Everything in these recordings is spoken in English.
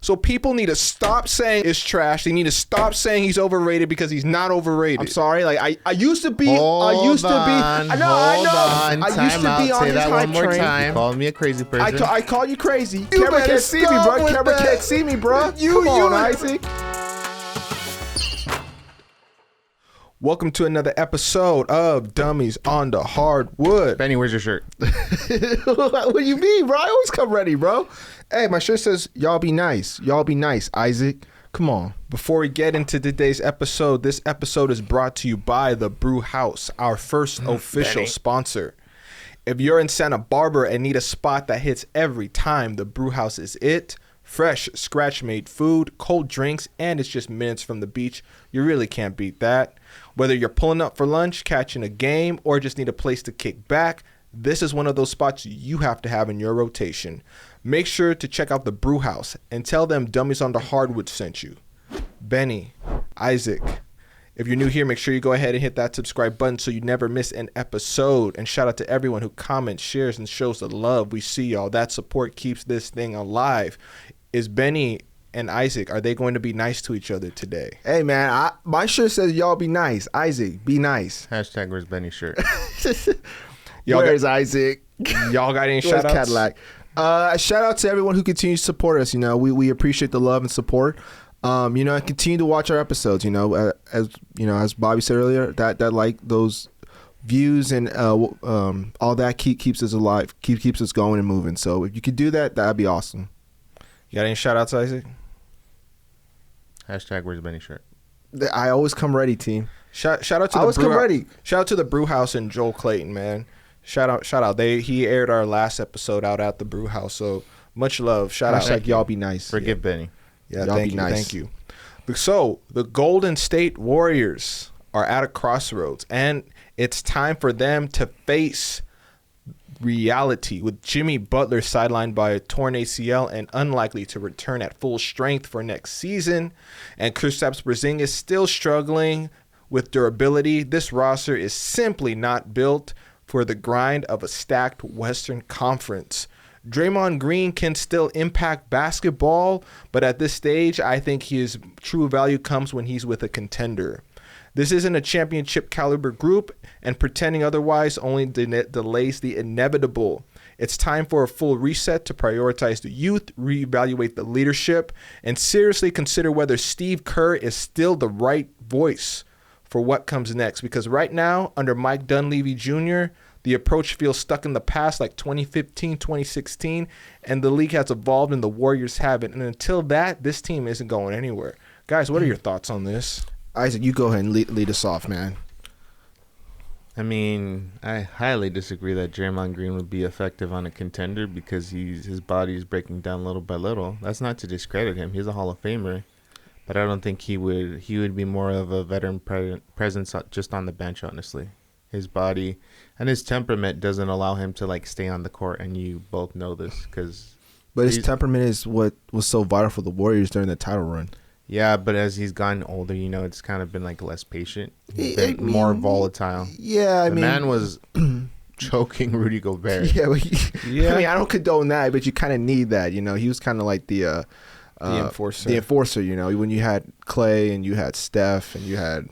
So people need to stop saying it's trash. They need to stop saying he's overrated because he's not overrated. I'm sorry. Like I used to be. I used to be. I know. I used to be on his hype train. You called me a crazy person. I called you crazy. Camera can't see me, bro. Camera can't see me, bro. Come on, Isaac. Welcome to another episode of Dummies on the Hardwood. Benny, where's your shirt? What do you mean, bro? I always come ready, bro. Hey, my shirt says, y'all be nice. Y'all be nice, Isaac. Come on. Before we get into today's episode, this episode is brought to you by the Brewhouse, our first official Benny. sponsor. If you're in Santa Barbara and need a spot that hits every time, the Brewhouse is it. Fresh, scratch-made food, cold drinks, and it's just minutes from the beach. You really can't beat that. Whether you're pulling up for lunch, catching a game, or just need a place to kick back, this is one of those spots you have to have in your rotation. Make sure to check out the Brewhouse and tell them Dummies on the Hardwood sent you. Benny, Isaac, if you're new here, make sure you go ahead and hit that subscribe button so you never miss an episode. And shout out to everyone who comments, shares, and shows the love. We see y'all. That support keeps this thing alive. Is Benny and Isaac, are they going to be nice to each other today? Hey, man, my shirt says y'all be nice. Isaac, be nice. Hashtag where's Benny's shirt? Where's Isaac? Y'all got any shout outs? Cadillac? Shout out to everyone who continues to support us. You know, we appreciate the love and support. You know, and continue to watch our episodes. You know, as Bobby said earlier, that like those views and all that keeps us alive, keeps us going and moving. So if you could do that, that'd be awesome. You got any shout outs, Isaac? Hashtag where's Benny's shirt? I always come ready, team. Shout out to Shout out to the Brewhouse and Joel Clayton, man. Shout out. He aired our last episode out at the Brewhouse, so much love. Shout out. Hashtag y'all be nice. Forgive Benny. Yeah, thank you. So the Golden State Warriors are at a crossroads, and it's time for them to face reality, with Jimmy Butler sidelined by a torn ACL and unlikely to return at full strength for next season, and Kristaps Porzingis still struggling with durability. This roster is simply not built for the grind of a stacked Western Conference. Draymond Green can still impact basketball, but at this stage, I think his true value comes when he's with a contender. This isn't a championship caliber group, and pretending otherwise only delays the inevitable. It's time for a full reset to prioritize the youth, reevaluate the leadership, and seriously consider whether Steve Kerr is still the right voice for what comes next. Because right now, under Mike Dunleavy Jr., the approach feels stuck in the past like 2015, 2016, and the league has evolved and the Warriors haven't. And until that, this team isn't going anywhere. Guys, what are your thoughts on this? Isaac, you go ahead and lead us off, man. I mean, I highly disagree that Draymond Green would be effective on a contender because his body is breaking down little by little. That's not to discredit him. He's a Hall of Famer. But I don't think he would be more of a veteran presence just on the bench, honestly. His body and his temperament doesn't allow him to like stay on the court, and you both know this. But his temperament is what was so vital for the Warriors during the title run. Yeah, but as he's gotten older, you know, it's kind of been like less patient, more volatile. Yeah, the man was choking Rudy Gobert. Yeah, I mean, I don't condone that, but you kind of need that. You know, he was kind of like the enforcer. The enforcer, you know, when you had Clay and you had Steph and you had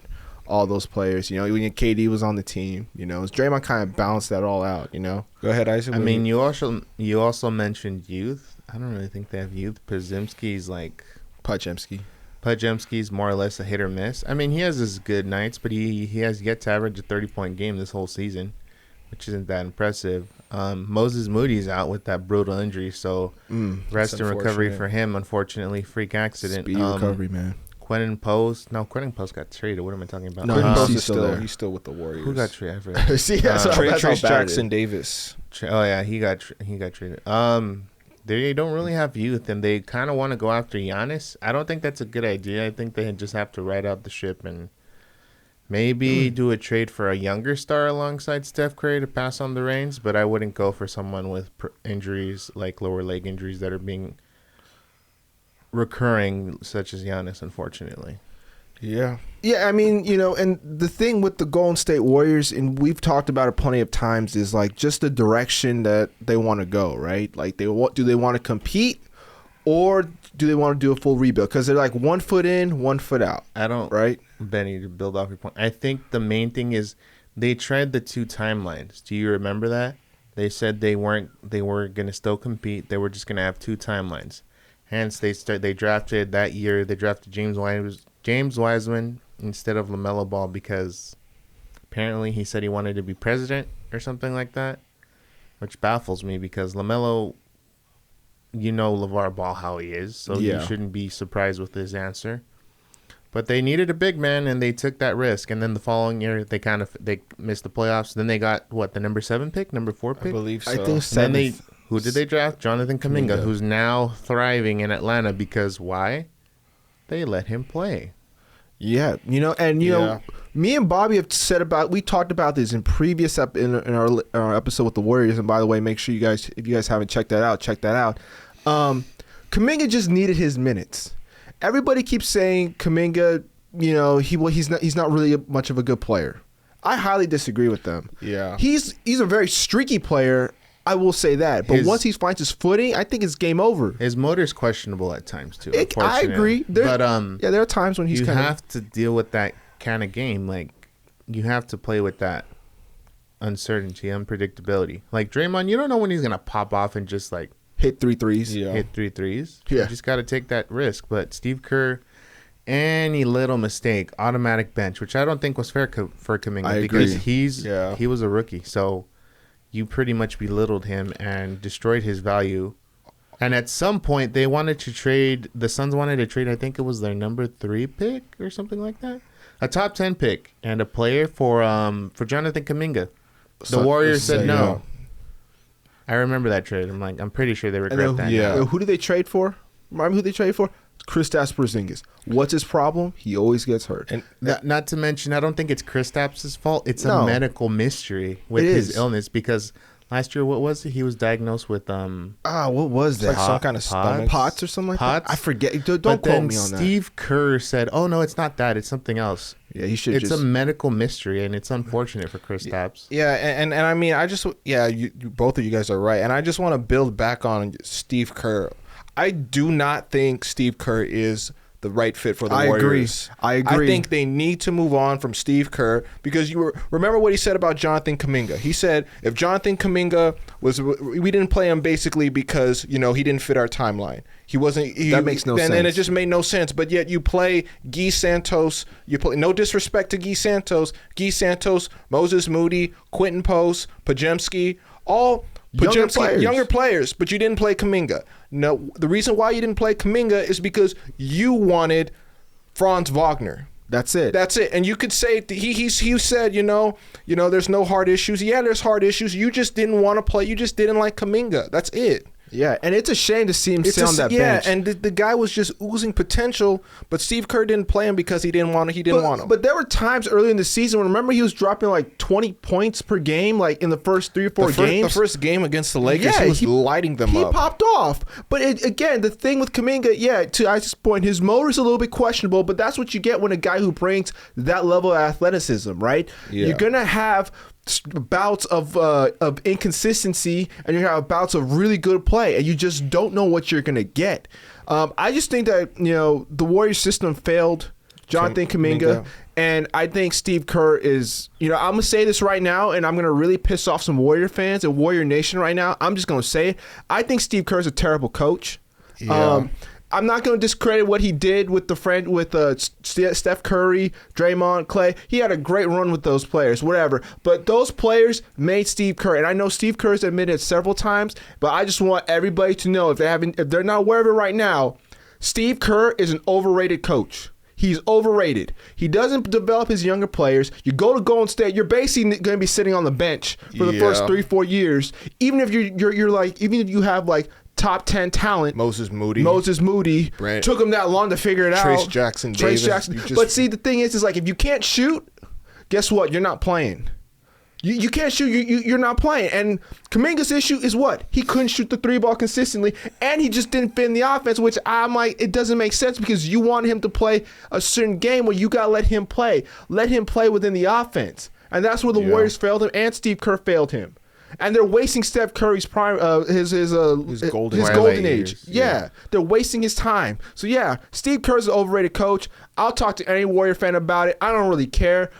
all those players, you know, when KD was on the team, you know, Draymond kind of balanced that all out, you know. Go ahead, Isaac. I mean, you also mentioned youth. I don't really think they have youth. Podziemski's like Podziemski's more or less a hit or miss. I mean, he has his good nights, but he has yet to average a 30-point game this whole season, which isn't that impressive. Moses Moody's out with that brutal injury, so rest and recovery for him, unfortunately. Freak accident. Speedy recovery, man. Quentin Post got traded. What am I talking about? No, Quentin Post is still there. He's still with the Warriors. Who got traded? I forgot. See, that's Jackson Davis. He got traded. They don't really have youth, and they kind of want to go after Giannis. I don't think that's a good idea. I think they just have to ride out the ship and maybe do a trade for a younger star alongside Steph Curry to pass on the reins, but I wouldn't go for someone with injuries, like lower leg injuries that are being recurring, such as Giannis, unfortunately. Yeah. Yeah, I mean, you know, and the thing with the Golden State Warriors, and we've talked about it plenty of times, is like just the direction that they want to go, right? Like, do they want to compete, or do they want to do a full rebuild? Because they're like 1 foot in, 1 foot out. I don't. Right, Benny, to build off your point, I think the main thing is they tried the 2 timelines. Do you remember that? They said they were going to still compete. They were just going to have 2 timelines. Hence, they drafted that year. They drafted James Wiseman instead of LaMelo Ball because apparently he said he wanted to be president or something like that, which baffles me because LaMelo, you know LeVar Ball how he is, so you shouldn't be surprised with his answer. But they needed a big man, and they took that risk. And then the following year, they missed the playoffs. Then they got, the number 7 pick, number 4 pick? I believe so. I think 7. Who did they draft? Jonathan Kuminga, who's now thriving in Atlanta because why? They let him play. Yeah, know, me and Bobby have we talked about this in previous in our episode with the Warriors. And by the way, make sure if you guys haven't checked that out, check that out. Kuminga just needed his minutes. Everybody keeps saying Kuminga, he's not really much of a good player. I highly disagree with them. Yeah, he's a very streaky player. I will say that. But once he finds his footing, I think it's game over. His motor's questionable at times too. I agree. There are times when you have to deal with that kind of game. Like you have to play with that uncertainty, unpredictability. Like Draymond, you don't know when he's gonna pop off and just like hit 3 threes. Yeah. Hit 3 threes. Yeah. You just got to take that risk. But Steve Kerr, any little mistake, automatic bench, which I don't think was fair for Kuminga because he was a rookie. So you pretty much belittled him and destroyed his value. And at some point, the Suns wanted to trade, I think it was their number 3 pick or something like that. A top 10 pick and a player for Jonathan Kuminga. The Warriors said no. Yeah. I remember that trade. I'm pretty sure they regret that. Yeah. Who did they trade for? Remind me who they traded for? Kristaps Porzingis. What's his problem? He always gets hurt. And not to mention, I don't think it's Kristaps' fault. It's a medical mystery with his illness because last year, what was it? He was diagnosed with what was that? Like some kind of stomach POTS or something like that. I forget. Don't but quote me on that. Steve Kerr said, "Oh no, it's not that. It's something else." Yeah, he should. It's a medical mystery, and it's unfortunate for Kristaps. Yeah, and I mean, both of you guys are right, and I just want to build back on Steve Kerr. I do not think Steve Kerr is the right fit for the Warriors. I agree. I think they need to move on from Steve Kerr because remember what he said about Jonathan Kuminga. He said if Jonathan Kuminga we didn't play him basically because he didn't fit our timeline. He wasn't. That makes no sense. And it just made no sense. But yet you play Guy Santos. You play no disrespect to Guy Santos, Moses Moody, Quentin Post, Pajemski, all younger players, but you didn't play Kuminga. No, the reason why you didn't play Kuminga is because you wanted Franz Wagner. That's it. And you could say he said, there's no hard issues. Yeah, there's hard issues. You just didn't want to play. You just didn't like Kuminga. That's it. Yeah, and it's a shame to see him sit on that bench. Yeah, and the guy was just oozing potential, but Steve Kerr didn't play him because he didn't want him. But there were times early in the season when remember he was dropping like 20 points per game, like in the first 3 or 4 games. The first game against the Lakers, he was lighting them up. He popped off. But again, the thing with Kuminga, to Isaac's point, his motor's a little bit questionable, but that's what you get when a guy who brings that level of athleticism, right? Yeah. You're gonna have bouts of inconsistency and you have bouts of really good play and you just don't know what you're gonna get. I just think that the Warriors system failed Jonathan Kuminga, and I think Steve Kerr is I'm gonna say this right now and I'm gonna really piss off some Warrior fans and Warrior Nation right now. I'm just gonna say it. I think Steve Kerr is a terrible coach. Yeah. I'm not going to discredit what he did with Steph Curry, Draymond, Clay. He had a great run with those players, whatever. But those players made Steve Kerr, and I know Steve Kerr's admitted it several times. But I just want everybody to know if they're not aware of it right now, Steve Kerr is an overrated coach. He's overrated. He doesn't develop his younger players. You go to Golden State, you're basically going to be sitting on the bench for the first 3-4 years. Even if even if you have like top 10 talent. Moses Moody. Took him that long to figure it out. Trace Jackson. But see, the thing is like if you can't shoot, guess what? You're not playing. You can't shoot. You're not playing. And Kuminga's issue is what? He couldn't shoot the 3-ball consistently, and he just didn't fit in the offense, which I'm like, it doesn't make sense because you want him to play a certain game where you got to let him play. Let him play within the offense. And that's where the Warriors failed him, and Steve Kerr failed him. And they're wasting Steph Curry's prime, his golden age. Years. Yeah, they're wasting his time. So yeah, Steve Kerr's an overrated coach. I'll talk to any Warrior fan about it. I don't really care.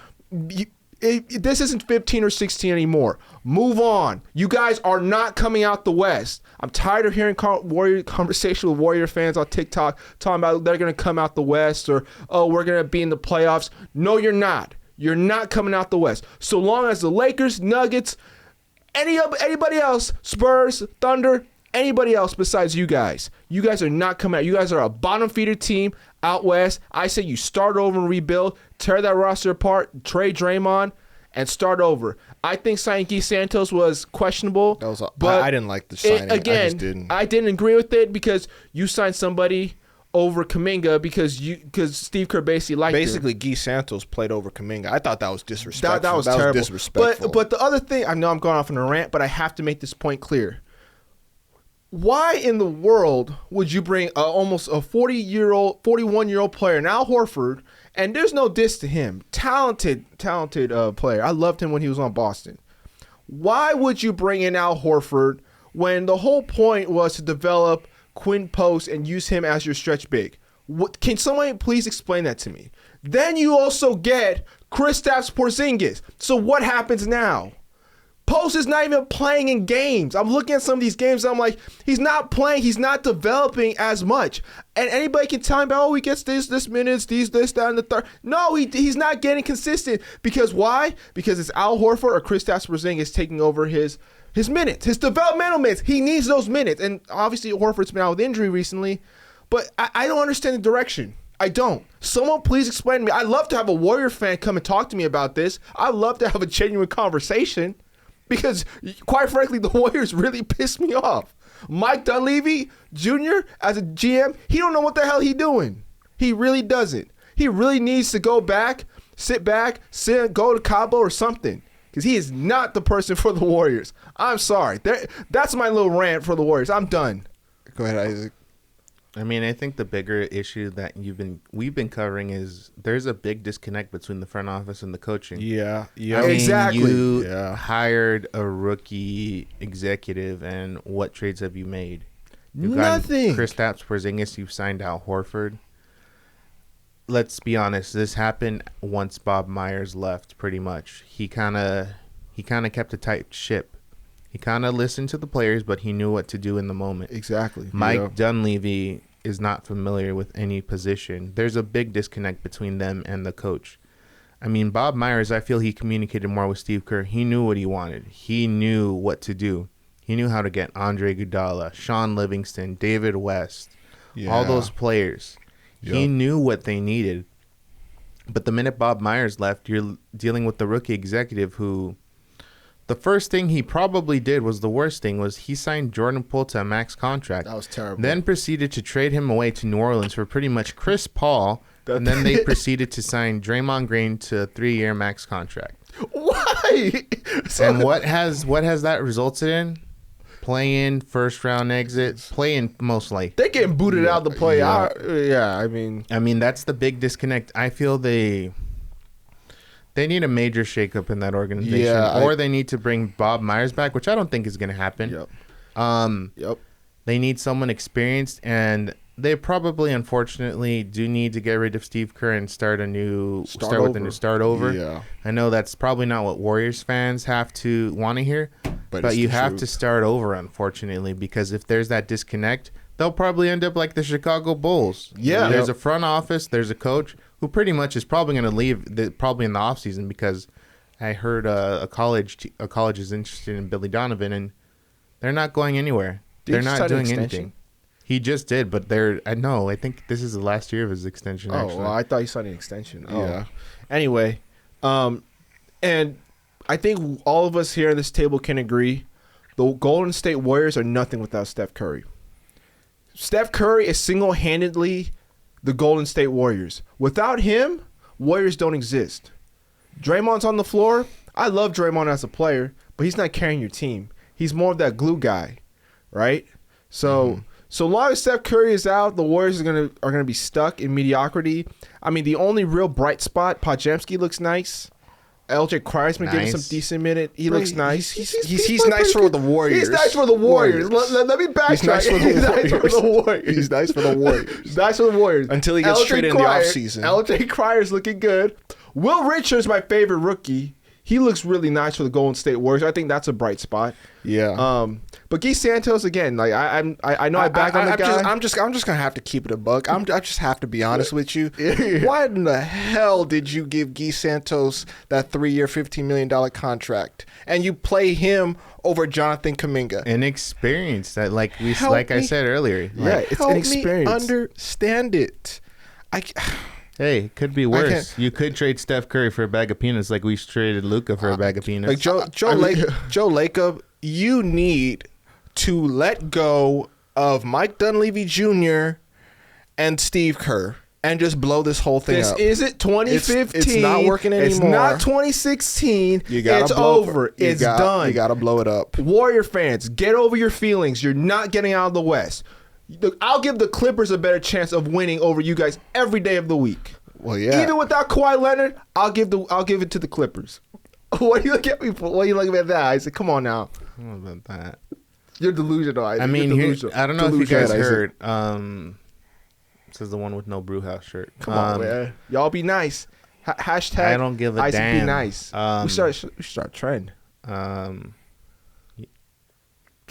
This isn't 15 or 16 anymore. Move on. You guys are not coming out the West. I'm tired of hearing conversation with Warrior fans on TikTok talking about they're going to come out the West or, oh, we're going to be in the playoffs. No, you're not. You're not coming out the West. So long as the Lakers, Nuggets, anybody else, Spurs, Thunder, anybody else besides you guys are not coming out. You guys are a bottom feeder team out West. I say you start over and rebuild, tear that roster apart, trade Draymond, and start over. I think signing Guy Santos was questionable. But I didn't like the signing. I didn't agree with it because you signed somebody over Kuminga because Steve Kerr basically Guy Santos played over Kuminga. I thought that was disrespectful. That was terrible. Disrespectful. But the other thing, I know I'm going off on a rant, but I have to make this point clear. Why in the world would you bring almost a 41-year-old player, now Horford, and there's no diss to him, talented player. I loved him when he was on Boston. Why would you bring in Al Horford when the whole point was to develop Quinn Post and use him as your stretch big? Can somebody please explain that to me? Then you also get Kristaps Porzingis. So what happens now? Post is not even playing in games. I'm looking at some of these games. I'm like, he's not playing. He's not developing as much. And anybody can tell him, oh, he gets this minutes, this, that, and the third. No, he's not getting consistent. Because why? Because it's Al Horford or Kristaps Porzingis taking over his minutes, his developmental minutes. He needs those minutes. And obviously Horford's been out with injury recently. But I don't understand the direction. I don't. Someone please explain to me. I'd love to have a Warrior fan come and talk to me about this. I'd love to have a genuine conversation. Because, quite frankly, the Warriors really pissed me off. Mike Dunleavy Jr., as a GM, he don't know what the hell he doing. He really doesn't. He really needs to go back, go to Cabo or something. Because he is not the person for the Warriors. I'm sorry. That's my little rant for the Warriors. I'm done. Go ahead, Isaac. I mean, I think the bigger issue that we've been covering is there's a big disconnect between the front office and the coaching. Yeah. I mean, exactly. You hired a rookie executive, and what trades have you made? You've Nothing. Kristaps Porzingis, you've signed Al Horford. Let's be honest. This happened once Bob Myers left. Pretty much, he kind of kept a tight ship. He kind of listened to the players, but he knew what to do in the moment. Exactly. Mike Dunleavy is not familiar with any position. There's a big disconnect between them and the coach. I mean, Bob Myers, I feel he communicated more with Steve Kerr. He knew what he wanted. He knew what to do. He knew how to get Andre Iguodala, Sean Livingston, David West, all those players. Yep. He knew what they needed. But the minute Bob Myers left, you're dealing with the rookie executive who... The first thing he probably did was the worst thing was he signed Jordan Poole to a max contract. That was terrible. Then proceeded to trade him away to New Orleans for pretty much Chris Paul. And then they proceeded to sign Draymond Green to a 3-year max contract. Why? And what has that resulted in? Play-in, first-round exit, play-in most likely. They're getting booted out the play. I mean, that's the big disconnect. I feel they need a major shakeup in that organization, or they need to bring Bob Myers back, which I don't think is going to happen. Yep. They need someone experienced, and they probably, unfortunately, do need to get rid of Steve Kerr and start with a new start over. Yeah. I know that's probably not what Warriors fans have to want to hear, but you have to start over, unfortunately, because if there's that disconnect, they'll probably end up like the Chicago Bulls. Yeah. There's a front office, there's a coach who pretty much is probably going to leave probably in the offseason because I heard a college is interested in Billy Donovan, and they're not going anywhere. They're not doing anything. He just did, but I think this is the last year of his extension. Oh, well, I thought he signed an extension. Oh. Yeah. Anyway, and I think all of us here at this table can agree the Golden State Warriors are nothing without Steph Curry. Steph Curry is single-handedly the Golden State Warriors. Without him, Warriors don't exist. Draymond's on the floor. I love Draymond as a player, but he's not carrying your team. He's more of that glue guy, right? So long as Steph Curry is out, the Warriors are gonna be stuck in mediocrity. I mean, the only real bright spot, Podziemski looks nice. LJ Cryer's been getting some Nice. decent minute. He looks nice. He's nice for the Warriors. He's nice for the Warriors. Let me backtrack. He's nice for the Warriors. He's nice for the Warriors. Nice for the Warriors. Until he gets traded in the offseason. LJ Cryer's looking good. Will Richards, my favorite rookie. He looks really nice for the Golden State Warriors. I think that's a bright spot. Yeah. But Guy Santos again, like I know I back on the guy. I'm just gonna have to keep it a buck. I just have to be honest with you. Why in the hell did you give Guy Santos that 3-year, $15 million contract, and you play him over Jonathan Kuminga? Inexperienced. That like I said earlier. Yeah, Like, it's help inexperience. me understand it. hey, it could be worse. You could trade Steph Curry for a bag of peanuts, like we traded Luka for a bag of peanuts. Like Joe Lacob, you need to let go of Mike Dunleavy Jr. and Steve Kerr and just blow this whole thing This up. isn't 2015. It's not working anymore. It's not 2016. It's over. It's done. You gotta blow it up. Warrior fans, get over your feelings. You're not getting out of the West. I'll give the Clippers a better chance of winning over you guys every day of the week. Well, yeah. Even without Kawhi Leonard, I'll give it to the Clippers. What do you look at me for? What are you looking at that? I said, come on now. What about that? You're delusional. Isaac. I mean, I don't know if you guys heard. This is the one with no Brewhouse shirt. Come on, man. Y'all be nice. Hashtag I don't give a Isaac damn. be nice. We start a trend.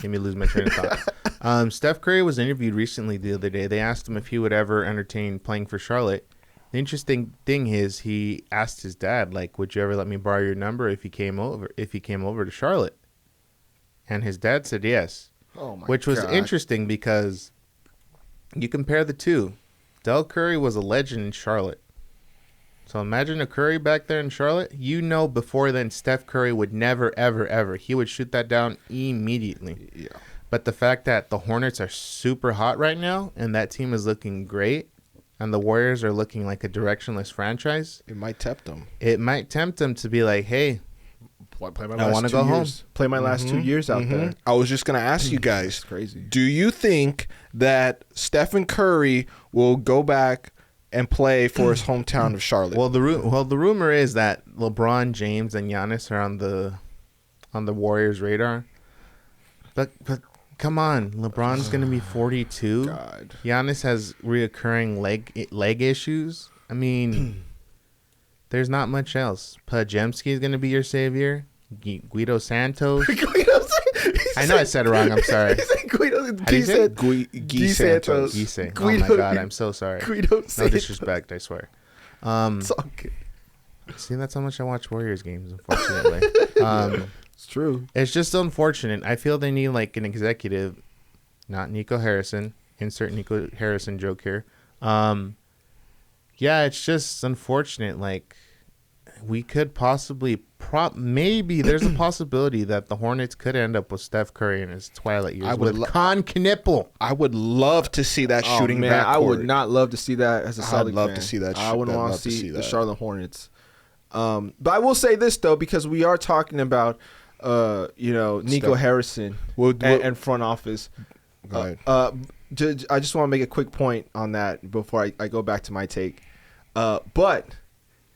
Made me lose my train of thought. Steph Curry was interviewed recently the other day. They asked him if he would ever entertain playing for Charlotte. The interesting thing is he asked his dad, like, would you ever let me borrow your number if he came over to Charlotte? And his dad said yes. Oh my Which was God. interesting because you compare the two. Del Curry was a legend in Charlotte. So imagine a Curry back there in Charlotte. You know before then Steph Curry would never, ever, ever. He would shoot that down immediately. Yeah. But the fact that the Hornets are super hot right now and that team is looking great and the Warriors are looking like a directionless franchise, It might tempt them. it might tempt them to be like, hey, Play my I last wanna 2 go home. years. Play my last 2 years out there. I was just gonna ask you guys, It's crazy. do you think that Stephen Curry will go back and play for his hometown of Charlotte? well, the rumor is that LeBron James and Giannis are on the Warriors' radar. But come on, LeBron's going to be 42. God. Giannis has reoccurring leg issues. I mean, there's not much else. Pajemski is going to be your savior. Guido Santos. I know I said it wrong. I'm sorry. He said Guido. How do you say it? Guy Santos. Gise. Oh Guido- my God, I'm so sorry. Guido No Santos. disrespect, I swear. It's all good. See, that's how much I watch Warriors games, unfortunately. It's true. It's just unfortunate. I feel they need like an executive, not Nico Harrison. Insert Nico Harrison joke here. Yeah, it's just unfortunate. Like, we could possibly maybe there's a possibility that the Hornets could end up with Steph Curry in his twilight years with Con Knippel. I would love to see that shooting man, backcourt. I would not love to see that as a Celtics I'd love fan. to see that. I wouldn't I'd want love to see the that. Charlotte Hornets. But I will say this though, because we are talking about, Nico Harrison and front office. Go ahead. I just want to make a quick point on that before I go back to my take. But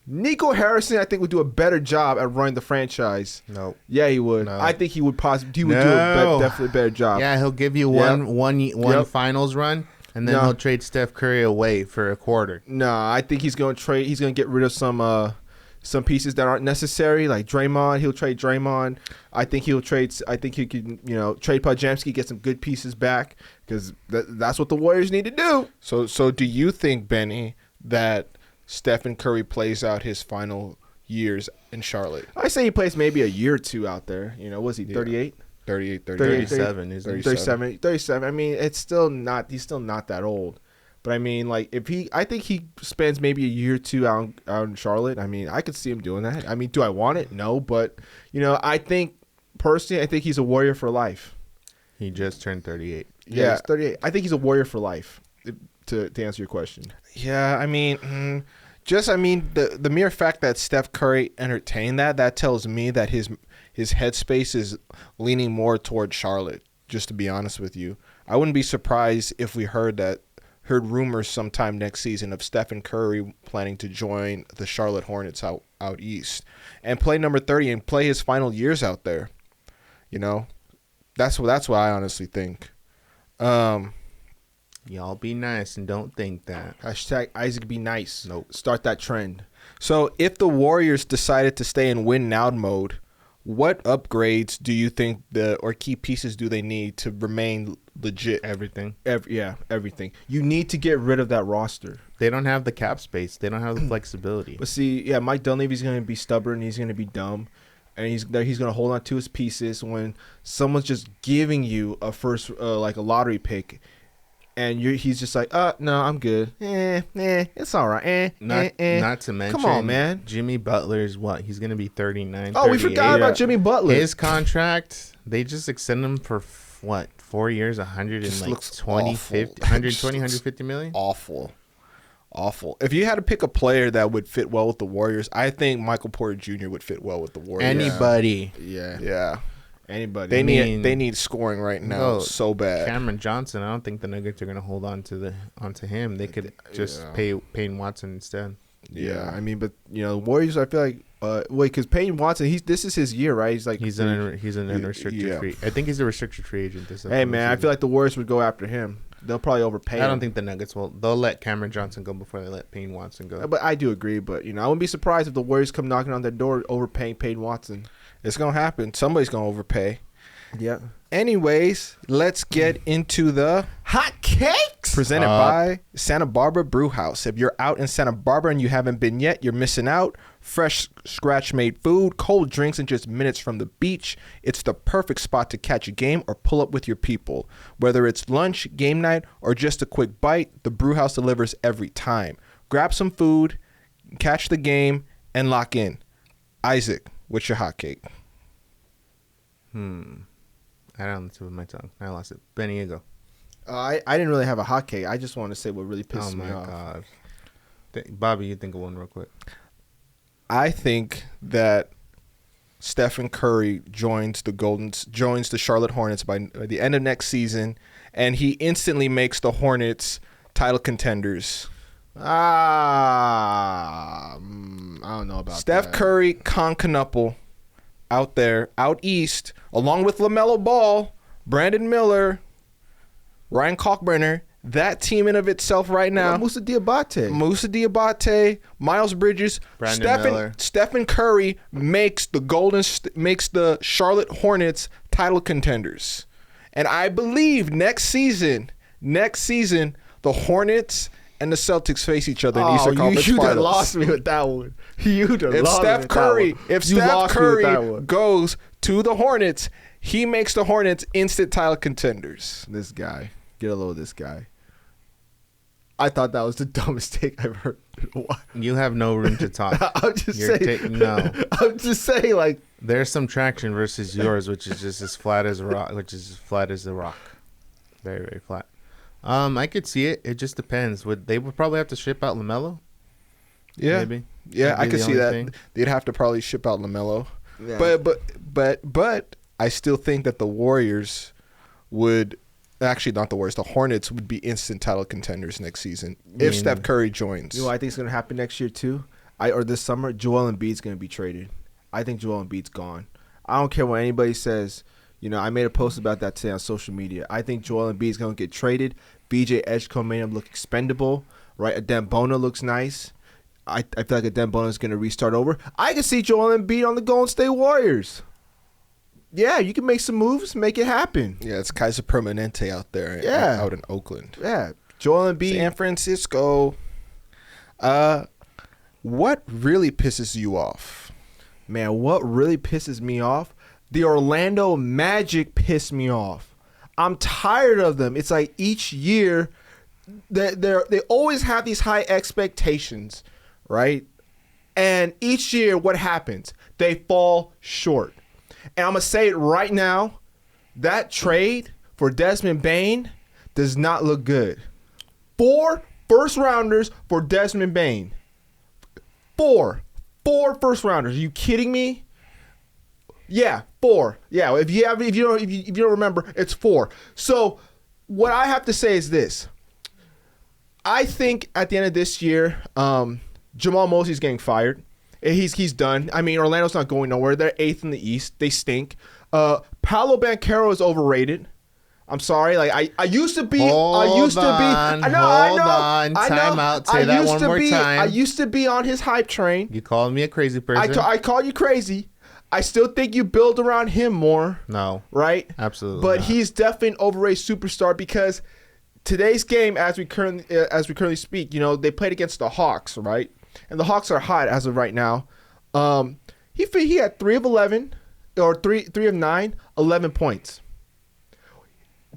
Nico Harrison, I think, would do a better job at running the franchise. No. Yeah, he would. No. I think he would do a definitely better job. Yeah, he'll give you one finals run, and then he'll trade Steph Curry away for a quarter. No, I think he's going to trade. He's going to get rid of some pieces that aren't necessary, like Draymond. He'll trade Draymond. I think he'll trade. I think he can, trade Pajemski, get some good pieces back, because that's what the Warriors need to do. So do you think, Benny, that Stephen Curry plays out his final years in Charlotte? I say he plays maybe a year or two out there. Was he 38? 38, 37, isn't he? 37. I mean, it's still not. He's still not that old. But I mean, like, I think he spends maybe a year or two out in Charlotte. I mean, I could see him doing that. I mean, do I want it? No, but I think personally, I think he's a Warrior for life. He just turned 38. Yeah, he's 38. I think he's a Warrior for life. To answer your question. Yeah, I mean, the mere fact that Steph Curry entertained that tells me that his headspace is leaning more toward Charlotte. Just to be honest with you, I wouldn't be surprised if we heard that heard rumors sometime next season of Stephen Curry planning to join the Charlotte Hornets out east and play number 30 and play his final years out there. You know, that's what I honestly think. Y'all be nice and don't think that. Hashtag Isaac be nice. Nope. Start that trend. So if the Warriors decided to stay in win now mode, what upgrades do you think or key pieces do they need to remain legit? Everything. Everything. You need to get rid of that roster. They don't have the cap space. They don't have the flexibility. But see, yeah, Mike Dunleavy's going to be stubborn. He's going to be dumb. And he's going to hold on to his pieces when someone's just giving you a first, like a lottery pick. And he's just like, no, I'm good. It's all right. Not to mention, come on, man. Jimmy Butler's what? He's going to be 39. Oh, we forgot about Jimmy Butler. His contract, they just extended him for what? 4 years, 120, 50, 120, 150 million? Awful. If you had to pick a player that would fit well with the Warriors, I think Michael Porter Jr. would fit well with the Warriors. Anybody. Yeah. Anybody. They need scoring right now so bad. Cameron Johnson, I don't think the Nuggets are going to hold on to him. They could just pay Payne Watson instead. Yeah, I mean, but Warriors, I feel like because Payne Watson, this is his year, right? He's an unrestricted free. I think he's a restricted free agent. Hey man, I feel like the Warriors would go after him. They'll probably overpay him. I don't think the Nuggets will. They'll let Cameron Johnson go before they let Payne Watson go. But I do agree. But I wouldn't be surprised if the Warriors come knocking on their door overpaying Payne Watson. It's gonna happen. Somebody's gonna overpay. Yeah. Anyways, let's get into the hot cakes presented by Santa Barbara Brewhouse. If you're out in Santa Barbara and you haven't been yet, you're missing out. Fresh, scratch-made food, cold drinks, and just minutes from the beach. It's the perfect spot to catch a game or pull up with your people. Whether it's lunch, game night, or just a quick bite, the Brewhouse delivers every time. Grab some food, catch the game, and lock in. Isaac, what's your hot cake? I don't know the tip of my tongue. I lost it. Bennie, you go. I didn't really have a hot cake. I just wanted to say what really pisses me off. Oh, my God. Bobby, you think of one real quick. I think that Stephen Curry joins the Charlotte Hornets by the end of next season, and he instantly makes the Hornets title contenders. I don't know about Steph Curry, Concanuple out there, out east, along with LaMelo Ball, Brandon Miller, Ryan Kalkbrenner. That team in of itself right now. Musa Diabate, Miles Bridges, Stephen Curry makes the Charlotte Hornets title contenders. And I believe next season, the Hornets and the Celtics face each other in Eastern Conference Finals. You done lost me with that one. If Steph Curry goes to the Hornets, he makes the Hornets instant title contenders. This guy. Get a load of this guy. I thought that was the dumbest take I've heard. You have no room to talk. I'm just saying, like, there's some traction versus yours, which is just as flat as a rock, very, very flat. I could see it. It just depends. They would probably have to ship out LaMelo? Yeah, maybe. Yeah, I could see that. Thing. They'd have to probably ship out LaMelo. Yeah. But I still think that the Warriors would. Actually, not the Warriors. The Hornets would be instant title contenders next season if Steph Curry joins. You know what I think is going to happen next year too? Or this summer, Joel Embiid's going to be traded. I think Joel Embiid's gone. I don't care what anybody says. I made a post about that today on social media. I think Joel Embiid's going to get traded. BJ Edgecombe made him look expendable, right? Adembona looks nice. I feel like Adembona is going to restart over. I can see Joel Embiid on the Golden State Warriors. Yeah, you can make some moves, make it happen. Yeah, it's Kaiser Permanente out there. Yeah. Out in Oakland. Yeah, Joel Embiid. San Francisco. What really pisses you off? Man, what really pisses me off? The Orlando Magic piss me off. I'm tired of them. It's like each year, they always have these high expectations, right? And each year, what happens? They fall short. And I'm going to say it right now, that trade for Desmond Bane does not look good. 4 first-rounders for Desmond Bane. 4 first-rounders. Are you kidding me? Yeah, 4. Yeah, if you don't remember, it's 4. So what I have to say is this. I think at the end of this year, Jamal Mosley's getting fired. He's done. I mean, Orlando's not going nowhere. They're 8th in the East. They stink. Paolo Banchero is overrated. I'm sorry. Like I used to be. Hold on. Time out. Say that one more time. I used to be on his hype train. You called me a crazy person. I call you crazy. I still think you build around him more. No. Right? Absolutely. But not. he's definitely an overrated superstar because today's game, as we currently speak, you know, they played against the Hawks, right? And the Hawks are hot as of right now. He had 3 of 11 or 3 of 9, 11 points.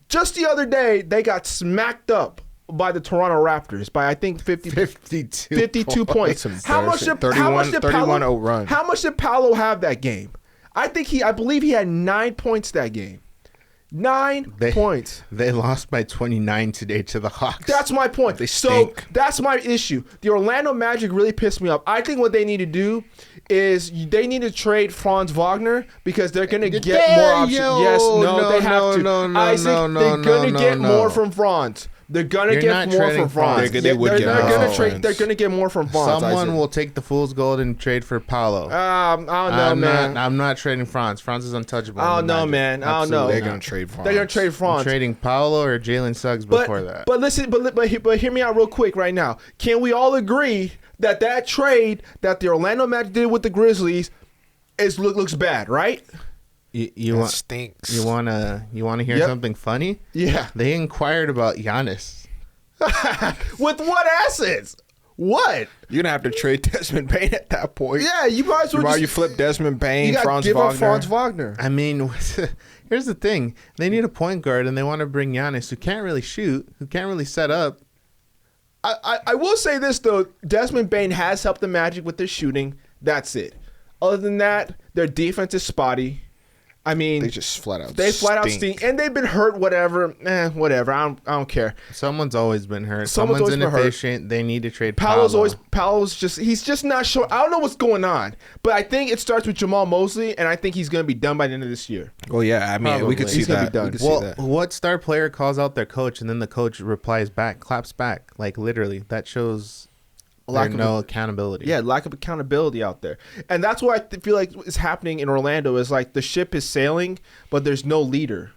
Just the other day, they got smacked up by the Toronto Raptors by I think 52 points. How much did 31-0 run. How much did Paolo have that game? I believe he had 9 points that game. 9 points. They lost by 29 today to the Hawks. That's my point. They stink. So that's my issue. The Orlando Magic really pissed me off. I think what they need to do is they need to trade Franz Wagner because they're going to get more options. They have to. Isaac, they're going to get more from Franz. They're gonna get more from Franz. They're gonna get more from Franz. Someone will take the fool's gold and trade for Paolo. I don't know, man. I'm not trading Franz. Franz is untouchable. I don't know, man. I don't know. They're gonna trade Franz. They're gonna trade Franz. I'm trading Paolo or Jalen Suggs before that. But listen, but hear me out real quick right now. Can we all agree that trade that the Orlando Magic did with the Grizzlies looks bad, right? Stinks. You wanna hear something funny? Yeah. They inquired about Giannis. With what assets? What? You're gonna have to trade Desmond Bane at that point. Yeah, you might as well. You flip Desmond Bane, Franz give Wagner. up Franz Wagner. I mean, here's the thing: they need a point guard, and they want to bring Giannis, who can't really shoot, who can't really set up. I will say this though: Desmond Bane has helped the Magic with their shooting. That's it. Other than that, their defense is spotty. I mean, they just flat out stink, and they've been hurt. Whatever. I don't care. Someone's always been hurt. Someone's inefficient. They need to trade. Paolo's he's just not sure. I don't know what's going on, but I think it starts with Jamal Mosley, and I think he's going to be done by the end of this year. Well, yeah, I mean, Probably. we could see He's gonna that. be done. We could see that. What star player calls out their coach, and then the coach replies back, claps back, like literally? That shows lack of accountability. Yeah, lack of accountability out there. And that's what I feel like is happening in Orlando is like the ship is sailing, but there's no leader.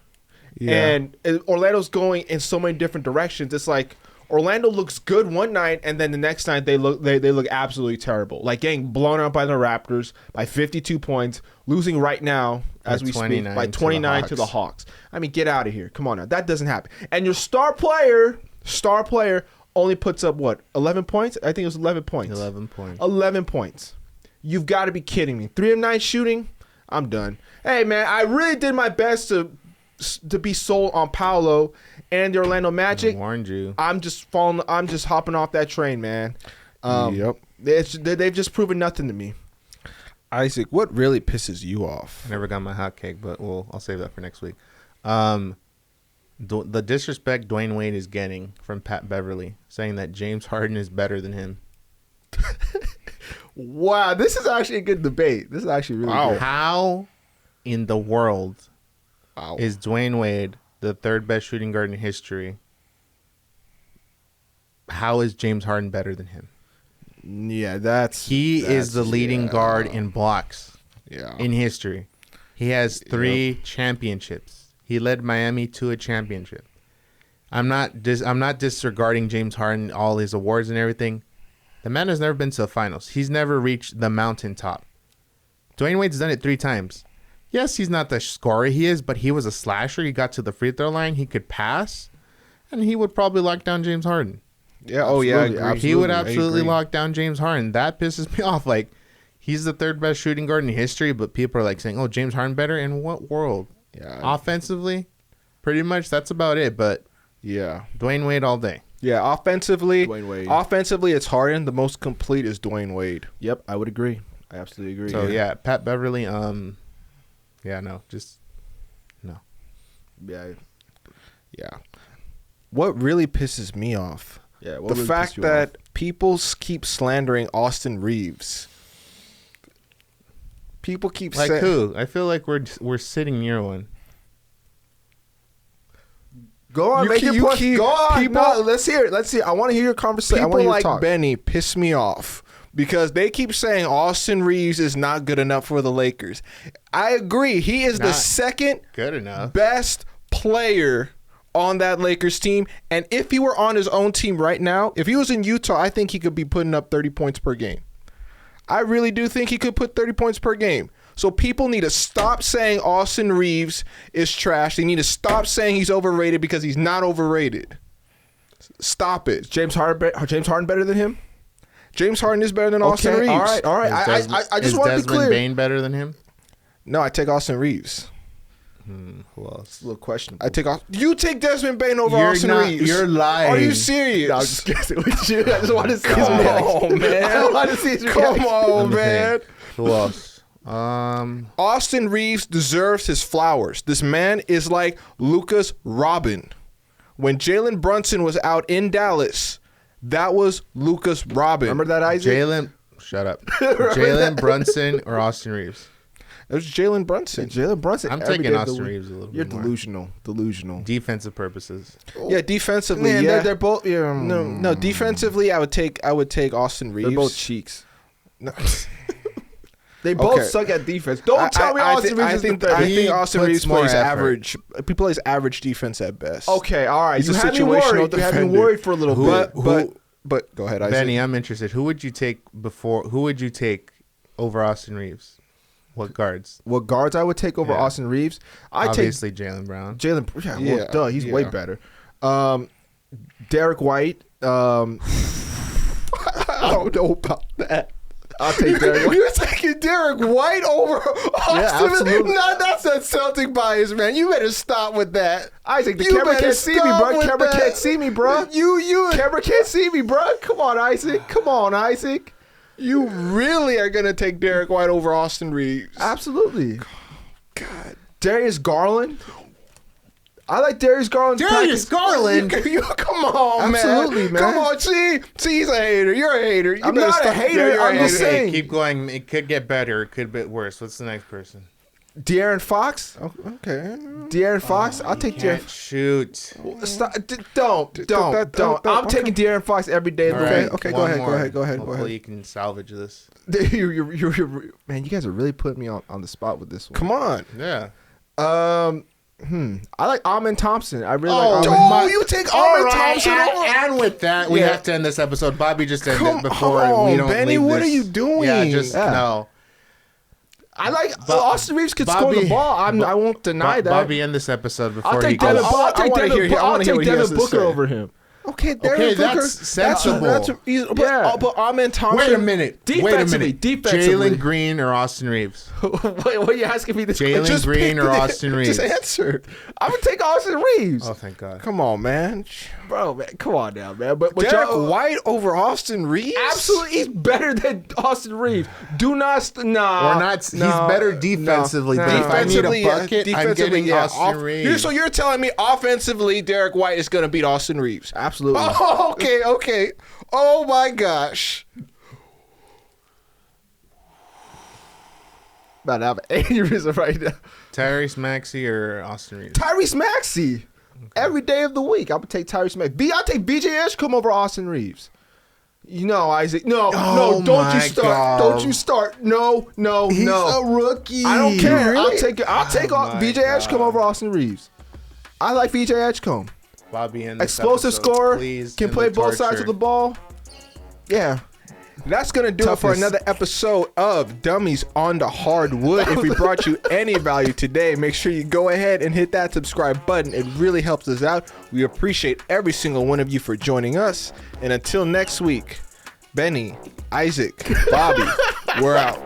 Yeah. And Orlando's going in so many different directions. It's like Orlando looks good one night, and then the next night they look absolutely terrible. Like getting blown out by the Raptors by 52 points, losing right now as we speak by 29 to the Hawks. I mean, get out of here. Come on now. That doesn't happen. And your star player only puts up, 11 points? I think it was 11 points. 11 points. You've got to be kidding me. 3 of 9 shooting? I'm done. Hey, man, I really did my best to be sold on Paolo and the Orlando Magic. I warned you. I'm just hopping off that train, man. Yep. They've just proven nothing to me. Isaac, what really pisses you off? I never got my hot cake, but I'll save that for next week. The disrespect Dwayne Wade is getting from Pat Beverly, saying that James Harden is better than him. Wow, this is actually a good debate. This is actually really good. How in the world is Dwayne Wade the third best shooting guard in history? How is James Harden better than him? Yeah, he is the leading guard in blocks in history. He has 3 championships. He led Miami to a championship. I'm not disregarding James Harden, all his awards and everything. The man has never been to the finals. He's never reached the mountaintop. Dwayne Wade's done it 3 times. Yes, he's not the scorer he is, but he was a slasher. He got to the free throw line. He could pass, and he would probably lock down James Harden. Yeah. Oh, yeah. Absolutely. He would absolutely lock down James Harden. That pisses me off. Like, he's the third best shooting guard in history, but people are like saying, "Oh, James Harden better." In what world? Yeah. Offensively, pretty much that's about it. But yeah, Dwayne Wade all day. Yeah, offensively, Dwayne Wade. Offensively, it's Harden. The most complete is Dwayne Wade. Yep, I would agree. I absolutely agree. So yeah, Pat Beverly. No. Yeah. What really pisses me off? Yeah, the fact that people keep slandering Austin Reaves. People keep who? I feel like we're sitting near one. Go on, make your point. Go on. No, let's hear it. Let's hear it. I want to hear your conversation. I want to People hear your like talk. Benny piss me off because they keep saying Austin Reaves is not good enough for the Lakers. I agree. He is the second good enough best player on that Lakers team. And if he were on his own team right now, if he was in Utah, I think he could be putting up 30 points per game. I really do think he could put 30 points per game. So people need to stop saying Austin Reaves is trash. They need to stop saying he's overrated because he's not overrated. Stop it. James Harden better than him? James Harden is better than Austin Reaves. All right. I just want to be clear. Desmond Bane better than him? No, I take Austin Reaves. Who else? A little questionable. You take Desmond Bane over Austin Reaves. You're lying. Are you serious? No, I'm just guessing with you. I just want to see his Come reaction. on, man. I want to see his reaction. Come on, man. Who else? Austin Reaves deserves his flowers. This man is like Lucas Robin. When Jalen Brunson was out in Dallas, that was Lucas Robin. Remember that, Isaac? Shut up. Jalen Brunson or Austin Reaves? It was Jalen Brunson. Jalen Brunson. I'm taking Austin Reaves a little bit You're more. delusional. Defensive purposes. Yeah, defensively, Man, yeah. they're both. Yeah, No, defensively, I would take Austin Reaves. They're both cheeks. No. They both Okay. suck at defense. Don't tell me Austin Reaves is the third. I think Austin puts Reaves more plays effort. average. He plays average defense at best. Okay, all right. He's You a had me situational worried. You had me defender. worried for a little bit. But go ahead, Isaac. Benny, I'm interested. Who would you take over Austin Reaves? What guards? What guards I would take over Yeah. Austin Reeves? I take Obviously, Jaylen Brown. Jalen. Yeah, Yeah, well, duh, he's way yeah. better. Derek White. I don't know about that. I'll take Derek White. You're taking Derek White over Austin? absolutely. No, that's that Celtic bias, man. You better stop with that. Isaac, the You camera better can't see me, stop bro. with Camera that. can't see me, bro. Camera can't see me, bro. Come on, Isaac. Come on, Isaac. You really are gonna take Derek White over Austin Reeves? Absolutely. God, Darius Garland. I like Darius Garland's Darius Garland. you come on, Absolutely, man. Come on, see, he's a hater. You're a hater. You I'm better not a stop. hater. Yeah, you're I'm a just hater. saying. Keep going. It could get better. It could get worse. What's the next person? De'Aaron Fox. Okay. De'Aaron Fox. I'll take De'Aaron. Can't shoot. Stop. Don't. I'm taking De'Aaron Fox every day of All the right, week. okay, one go more. ahead, go ahead. Hopefully you can salvage this. You're, man, you guys are really putting me on the spot with this one. Come on. Yeah. I like Amin Thompson. I really Oh, like my- Amin. Oh, you take All Amin right, Thompson over? and with that, we Yeah. have to end this episode. Bobby just ended Come it before on, we don't Benny, leave what this. are you doing? Yeah, just Yeah. no. I like Austin Reeves could score the ball. I won't deny that. Bobby, end this episode before I'll he take goes. Devin. I'll take wanna Devin. hear- I I'll wanna hear take what he has Devin to Booker say. over him. Okay, Okay, that's sensible. Yeah. But Amin Thompson. Wait a minute. Defensively. Jalen Green or Austin Reeves? Wait, what are you asking me this Jalen question? Green or Austin Reeves? Just answer. I'm gonna take Austin Reeves. Oh, thank God. Come on, man. Bro, man, come on now, man. But Derek y'all- White over Austin Reeves? absolutely, he's better than Austin Reeves. Do not, nah. We're not. He's better defensively, but if I need a bucket, I'm getting Austin Reeves. So you're telling me offensively, Derek White is going to beat Austin Reeves? Absolutely. Oh, okay. Oh my gosh. About to have an aneurysm right now. Tyrese Maxey or Austin Reeves? Tyrese Maxey. Every day of the week, I would take Tyrese Maxey. I'll take BJ Edgecombe over Austin Reeves. You know, Isaac. No, Oh don't you my start. God. Don't you start. No. He's no. a rookie. I don't care. Really? I'll take my BJ Edgecombe God. over Austin Reeves. I like BJ Edgecombe. Bobby, end this Explosive episode, scorer. please, Can end play the both sides torture. of the ball. Yeah. That's going to do it for Toughness. another episode of Dummies on the Hardwood. If we brought you any value today, make sure you go ahead and hit that subscribe button. It really helps us out. We appreciate every single one of you for joining us. And until next week, Benny, Isaac, Bobby, we're out.